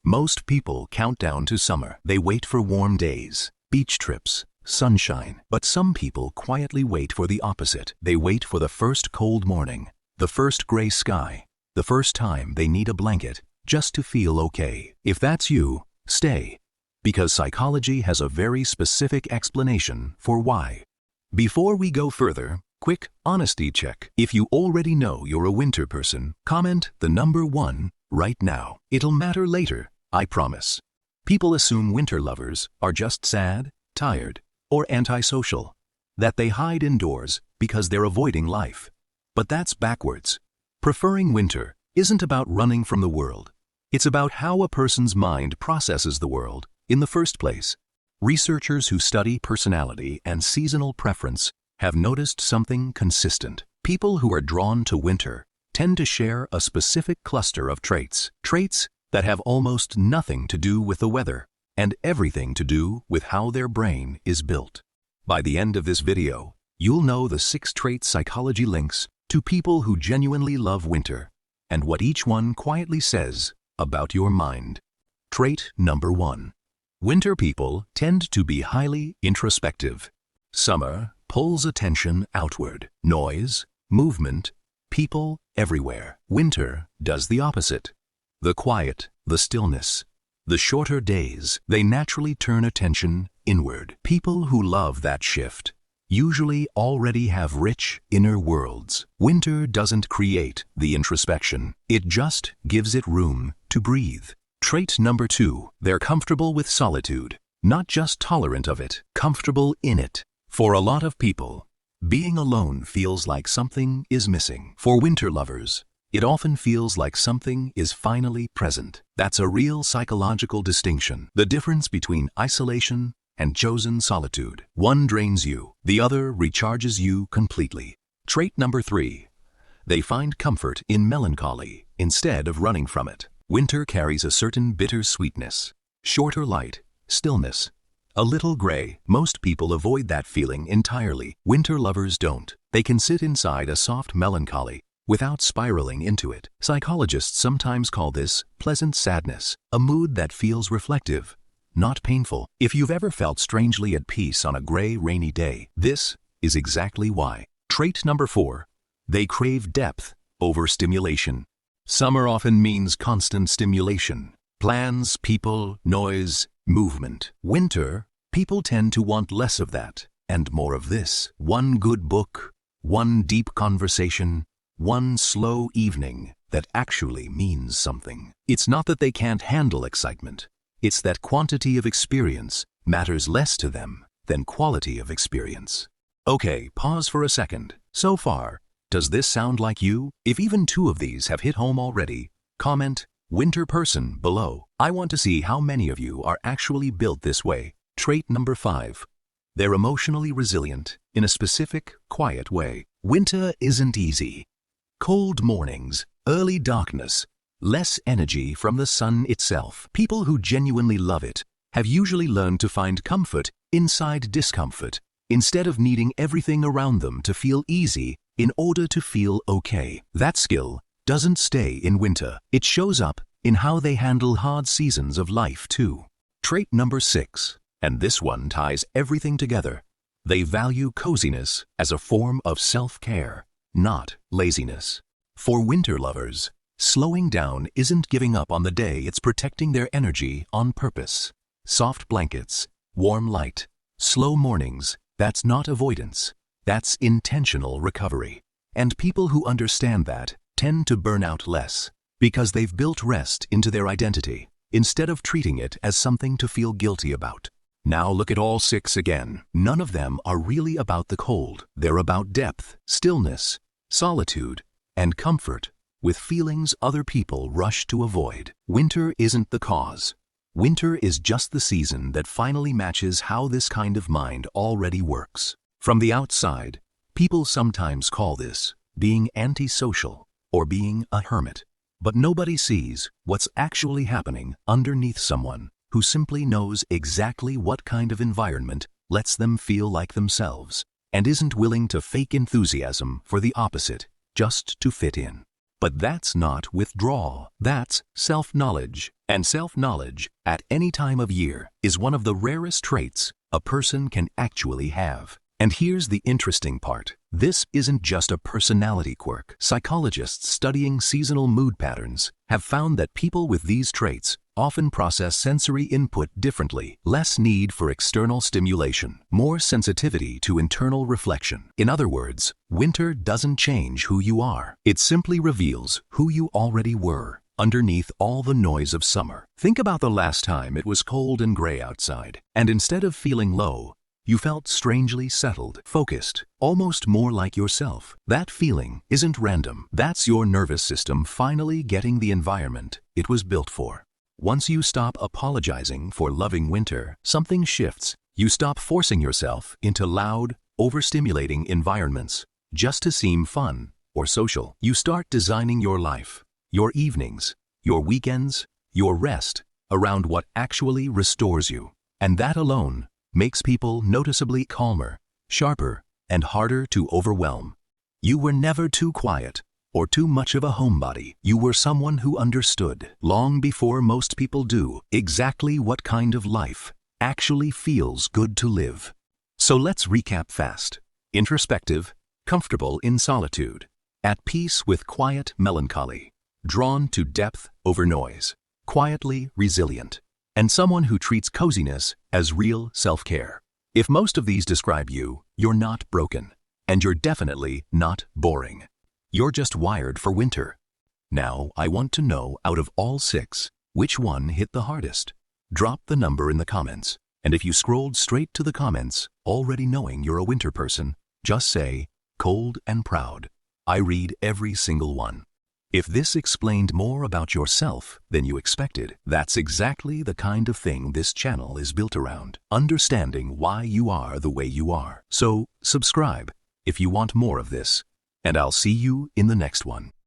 Most people count down to summer. They wait for warm days, beach trips, sunshine. But some people quietly wait for the opposite. They wait for the first cold morning, the first gray sky, the first time they need a blanket just to feel okay. If that's you, stay, because psychology has a very specific explanation for why. Before we go further, quick honesty check. If you already know you're a winter person, comment the number 1 right now. It'll matter later, I promise. People assume winter lovers are just sad, tired, or antisocial, that they hide indoors because they're avoiding life. But that's backwards. Preferring winter isn't about running from the world. It's about how a person's mind processes the world in the first place. Researchers who study personality and seasonal preference have noticed something consistent. People who are drawn to winter tend to share a specific cluster of traits that have almost nothing to do with the weather and everything to do with how their brain is built. By the end of this video, you'll know the 6 trait psychology links to people who genuinely love winter and what each one quietly says about your mind. Trait number 1. Winter people tend to be highly introspective. Summer pulls attention outward. Noise, movement, people everywhere. Winter does the opposite. The quiet, the stillness, the shorter days, they naturally turn attention inward. People who love that shift usually already have rich inner worlds. Winter doesn't create the introspection. It just gives it room to breathe. Trait number 2. They're comfortable with solitude. Not just tolerant of it, comfortable in it. For a lot of people, being alone feels like something is missing. For winter lovers, it often feels like something is finally present. That's a real psychological distinction. The difference between isolation and chosen solitude. One drains you, the other recharges you completely. Trait number 3. They find comfort in melancholy instead of running from it. Winter carries a certain bitter sweetness, shorter light, stillness, a little gray. Most people avoid that feeling entirely. Winter lovers don't. They can sit inside a soft melancholy without spiraling into it. Psychologists sometimes call this pleasant sadness, a mood that feels reflective, not painful. If you've ever felt strangely at peace on a gray, rainy day, this is exactly why. Trait number 4. They crave depth over stimulation. Summer often means constant stimulation. Plans, people, noise, movement. Winter, people tend to want less of that and more of this. One good book, one deep conversation, one slow evening that actually means something. It's not that they can't handle excitement. It's that quantity of experience matters less to them than quality of experience. Okay, pause for a second. So far, does this sound like you? If even 2 of these have hit home already, comment winter person below. I want to see how many of you are actually built this way. Trait number 5. They're emotionally resilient in a specific, quiet way. Winter isn't easy. Cold mornings, early darkness, less energy from the sun itself. People who genuinely love it have usually learned to find comfort inside discomfort, instead of needing everything around them to feel easy in order to feel okay. That skill doesn't stay in winter. It shows up in how they handle hard seasons of life too. Trait number 6, and this one ties everything together. They value coziness as a form of self-care, not laziness. For winter lovers, slowing down isn't giving up on the day, it's protecting their energy on purpose. Soft blankets, warm light, slow mornings, that's not avoidance. That's intentional recovery. And people who understand that tend to burn out less because they've built rest into their identity instead of treating it as something to feel guilty about. Now look at all 6 again. None of them are really about the cold. They're about depth, stillness, solitude, and comfort with feelings other people rush to avoid. Winter isn't the cause. Winter is just the season that finally matches how this kind of mind already works. From the outside, people sometimes call this being antisocial or being a hermit. But nobody sees what's actually happening underneath someone who simply knows exactly what kind of environment lets them feel like themselves and isn't willing to fake enthusiasm for the opposite just to fit in. But that's not withdrawal. That's self-knowledge. And self-knowledge, at any time of year, is one of the rarest traits a person can actually have. And here's the interesting part. This isn't just a personality quirk. Psychologists studying seasonal mood patterns have found that people with these traits often process sensory input differently, less need for external stimulation, more sensitivity to internal reflection. In other words, winter doesn't change who you are. It simply reveals who you already were underneath all the noise of summer. Think about the last time it was cold and gray outside, and instead of feeling low, you felt strangely settled, focused, almost more like yourself. That feeling isn't random. That's your nervous system finally getting the environment it was built for. Once you stop apologizing for loving winter, something shifts. You stop forcing yourself into loud, overstimulating environments just to seem fun or social. You start designing your life, your evenings, your weekends, your rest around what actually restores you. And that alone makes people noticeably calmer, sharper, and harder to overwhelm. You were never too quiet or too much of a homebody. You were someone who understood, long before most people do, exactly what kind of life actually feels good to live. So let's recap fast. Introspective, comfortable in solitude, at peace with quiet melancholy, drawn to depth over noise, quietly resilient, and someone who treats coziness as real self-care. If most of these describe you, you're not broken, and you're definitely not boring. You're just wired for winter. Now, I want to know, out of all 6, which one hit the hardest? Drop the number in the comments, and if you scrolled straight to the comments, already knowing you're a winter person, just say, cold and proud. I read every single one. If this explained more about yourself than you expected, that's exactly the kind of thing this channel is built around. Understanding why you are the way you are. So, subscribe if you want more of this, and I'll see you in the next one.